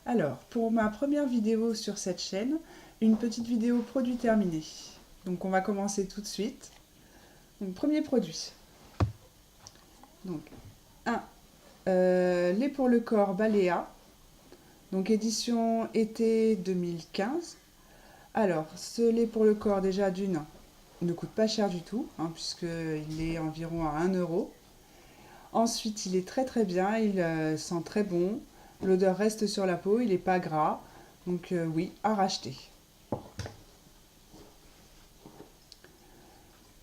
Alors, pour ma première vidéo sur cette chaîne, une petite vidéo produit terminé. Donc on va commencer tout de suite. Donc premier produit. Donc un lait pour le corps Balea. Donc édition été 2015. Alors, ce lait pour le corps déjà d'une ne coûte pas cher du tout, puisqu'il est environ à 1 euro. Ensuite, il est très très bien, il sent très bon. L'odeur reste sur la peau, il n'est pas gras. Donc oui, à racheter.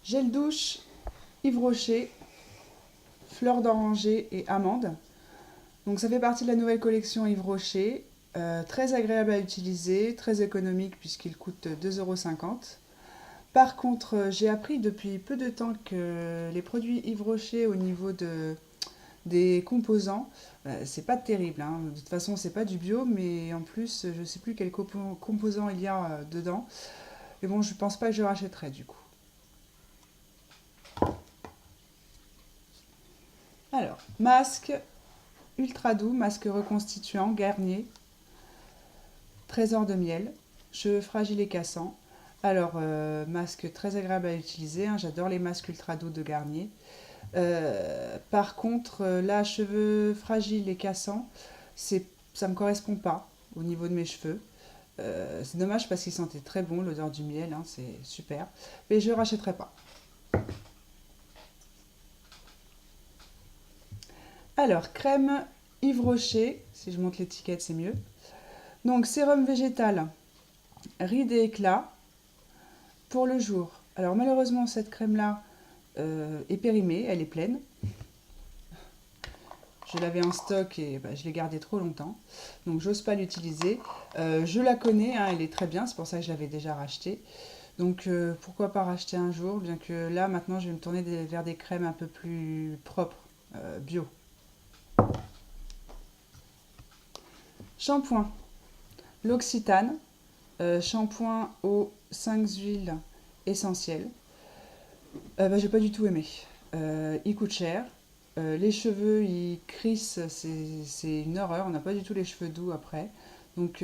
Gel douche Yves Rocher, fleur d'oranger et amande. Donc ça fait partie de la nouvelle collection Yves Rocher. Très agréable à utiliser, très économique puisqu'il coûte 2,50 €. Par contre, j'ai appris depuis peu de temps que les produits Yves Rocher au niveau des composants, c'est pas terrible, hein. De toute façon, c'est pas du bio, mais en plus, je sais plus quels composants il y a dedans. Mais bon, je pense pas que je rachèterai du coup. Alors, masque ultra doux, masque reconstituant, Garnier, trésor de miel, cheveux fragiles et cassants. Alors, masque très agréable à utiliser, hein, j'adore les masques ultra doux de Garnier. Par contre, là, cheveux fragiles et cassants, ça me correspond pas au niveau de mes cheveux. C'est dommage parce qu'il sentait très bon, l'odeur du miel, hein, c'est super. Mais je ne rachèterai pas. Alors, crème Yves Rocher, si je monte l'étiquette, c'est mieux. Donc, sérum végétal, rides et éclats, pour le jour. Alors, malheureusement, cette crème-là est périmée, elle est pleine. Je l'avais en stock et je l'ai gardée trop longtemps. Donc, j'ose pas l'utiliser. Je la connais, hein, elle est très bien, c'est pour ça que je l'avais déjà rachetée. Donc, pourquoi pas racheter un jour, bien que là, maintenant, je vais me tourner vers des crèmes un peu plus propres, bio. Shampoing. L'Occitane, shampoing aux 5 huiles essentielles. J'ai pas du tout aimé. Il coûte cher. Les cheveux, ils crissent, c'est une horreur. On n'a pas du tout les cheveux doux après. Donc,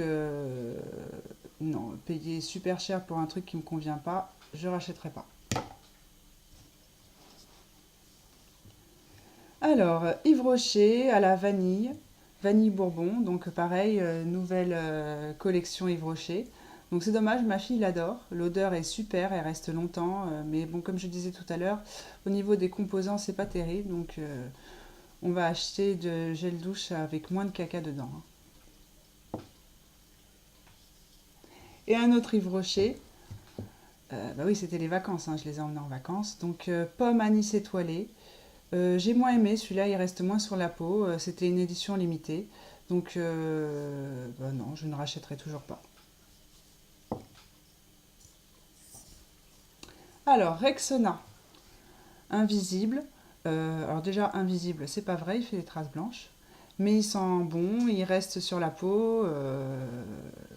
non, payer super cher pour un truc qui me convient pas, je rachèterai pas. Alors, Yves Rocher à la vanille, vanille bourbon, donc pareil, nouvelle collection Yves Rocher. Donc c'est dommage, ma fille l'adore, l'odeur est super, elle reste longtemps, mais bon, comme je disais tout à l'heure, au niveau des composants, c'est pas terrible, donc on va acheter de gel douche avec moins de caca dedans, hein. Et un autre Yves Rocher, oui, c'était les vacances, hein, je les ai emmenés en vacances, donc pomme anis étoilé. J'ai moins aimé, celui-là il reste moins sur la peau, c'était une édition limitée, donc non, je ne rachèterai toujours pas. Alors, Rexona, invisible. Alors déjà, invisible, c'est pas vrai, il fait des traces blanches, mais il sent bon, il reste sur la peau,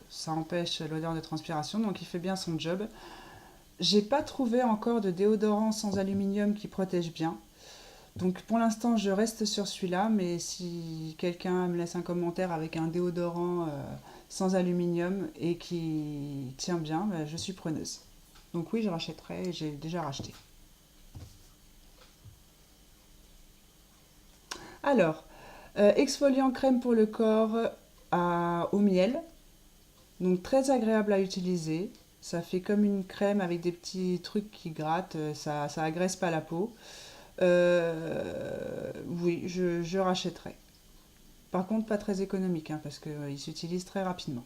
ça empêche l'odeur de transpiration, donc il fait bien son job. J'ai pas trouvé encore de déodorant sans aluminium qui protège bien. Donc pour l'instant, je reste sur celui-là, mais si quelqu'un me laisse un commentaire avec un déodorant sans aluminium et qui tient bien, je suis preneuse. Donc oui, je rachèterai, j'ai déjà racheté. Alors, exfoliant crème pour le corps au miel, donc très agréable à utiliser. Ça fait comme une crème avec des petits trucs qui grattent, ça agresse pas la peau. Oui, je rachèterai. Par contre, pas très économique, hein, parce qu'il s'utilise très rapidement.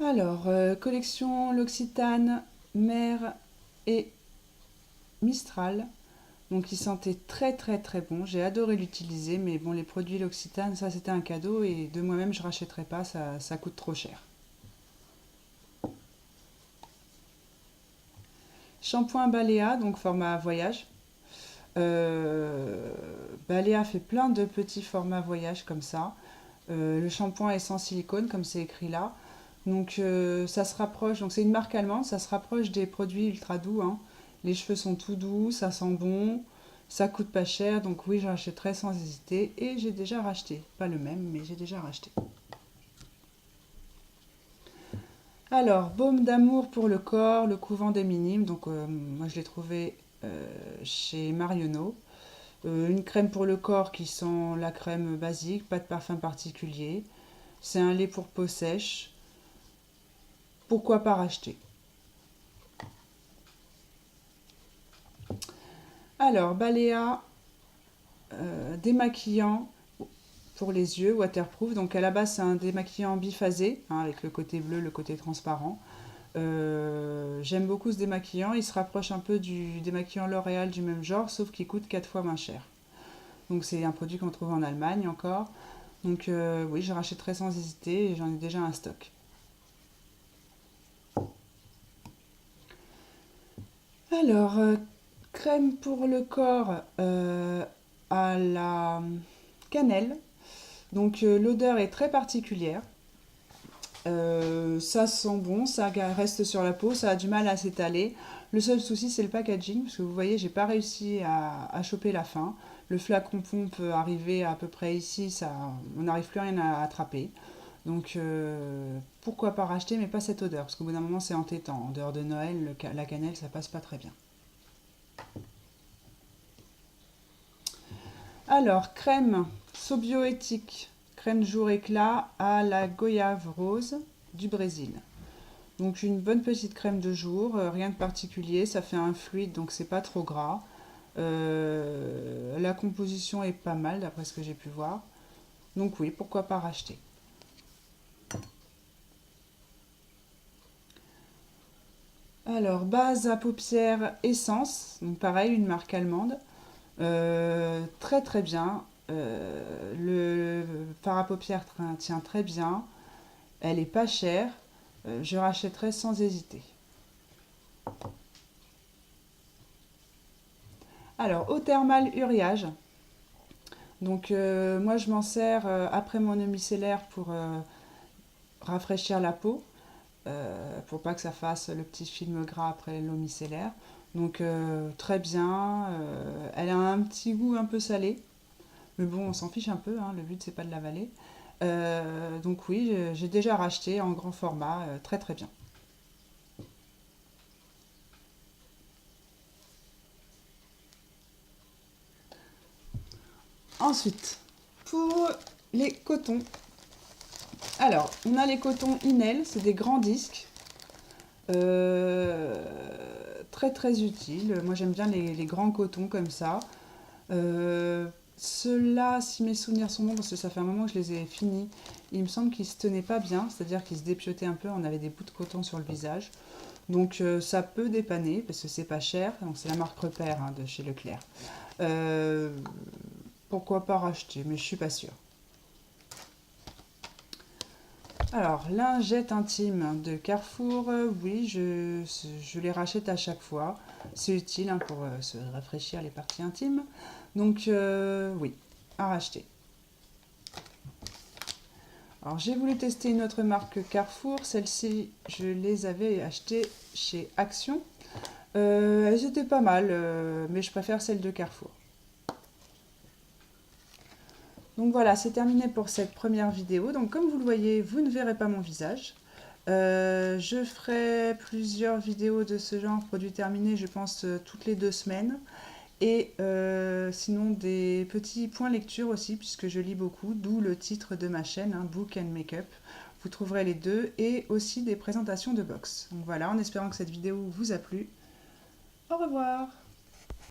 Alors, collection L'Occitane, Mer et Mistral. Donc, il sentait très très très bon. J'ai adoré l'utiliser, mais bon, les produits L'Occitane, ça c'était un cadeau et de moi-même, je rachèterai pas, ça coûte trop cher. Shampoing Balea, donc format voyage. Balea fait plein de petits formats voyage comme ça. Le shampoing est sans silicone, comme c'est écrit là. Donc ça se rapproche, donc c'est une marque allemande, ça se rapproche des produits ultra doux, hein. Les cheveux sont tout doux, ça sent bon, Ça coûte pas cher, donc oui, j'achèterai sans hésiter. Et j'ai déjà racheté. Pas le même, mais j'ai déjà racheté. Alors, baume d'amour pour le corps, le couvent des Minimes. Donc, moi, je l'ai trouvé chez Marionneau. Une crème pour le corps qui sent la crème basique, pas de parfum particulier. C'est un lait pour peau sèche. Pourquoi pas racheter? Alors, Balea démaquillant pour les yeux, waterproof. Donc à la base, c'est un démaquillant biphasé, hein, avec le côté bleu, le côté transparent. J'aime beaucoup ce démaquillant. Il se rapproche un peu du démaquillant L'Oréal du même genre, sauf qu'il coûte 4 fois moins cher. Donc c'est un produit qu'on trouve en Allemagne encore. Donc oui, je rachèterai sans hésiter et j'en ai déjà un stock. Alors, crème pour le corps à la cannelle. Donc l'odeur est très particulière. Ça sent bon, ça reste sur la peau, ça a du mal à s'étaler. Le seul souci, c'est le packaging, parce que vous voyez, j'ai pas réussi à choper la fin. Le flacon pompe peut arriver à peu près ici, ça, on n'arrive plus à rien à attraper. Donc pourquoi pas racheter, mais pas cette odeur, parce qu'au bout d'un moment, c'est entêtant. En dehors de Noël, la cannelle, ça passe pas très bien. Alors, crème Sobioéthique, crème jour éclat à la goyave rose du Brésil. Donc une bonne petite crème de jour, rien de particulier, ça fait un fluide donc c'est pas trop gras. La composition est pas mal d'après ce que j'ai pu voir. Donc oui, pourquoi pas racheter. Alors base à paupières Essence, donc pareil une marque allemande. Très très bien. Le fard à paupières tient très bien. Elle est pas chère. Je rachèterai sans hésiter. Alors, eau thermale Uriage. Donc, moi, je m'en sers après mon eau micellaire pour rafraîchir la peau, pour pas que ça fasse le petit film gras après l'eau micellaire. Donc, très bien. Elle a un petit goût un peu salé. Mais bon, on s'en fiche un peu, hein, le but c'est pas de l'avaler. Donc oui, j'ai déjà racheté en grand format, très très bien. Ensuite, pour les cotons. Alors, on a les cotons Inel, c'est des grands disques. euh, Très très utiles. Moi j'aime bien les grands cotons comme ça. Ceux-là, si mes souvenirs sont bons, parce que ça fait un moment que je les ai finis, il me semble qu'ils se tenaient pas bien, c'est-à-dire qu'ils se dépiotaient un peu, on avait des bouts de coton sur le visage. Donc ça peut dépanner, parce que c'est pas cher, donc c'est la marque Repère hein, de chez Leclerc. Euh, Pourquoi pas racheter, mais je suis pas sûre. Alors, lingette intime de Carrefour, oui, je les rachète à chaque fois. C'est utile hein, pour se rafraîchir les parties intimes. Donc, oui, à racheter. Alors, j'ai voulu tester une autre marque Carrefour. Celle-ci, je les avais achetées chez Action. Elles étaient pas mal, mais je préfère celle de Carrefour. Donc voilà, c'est terminé pour cette première vidéo. Donc comme vous le voyez, vous ne verrez pas mon visage. Je ferai plusieurs vidéos de ce genre, produits terminés, je pense, toutes les 2 semaines. Et sinon des petits points lecture aussi, puisque je lis beaucoup, d'où le titre de ma chaîne, hein, Book and Makeup. Vous trouverez les deux, et aussi des présentations de box. Donc voilà, en espérant que cette vidéo vous a plu. Au revoir!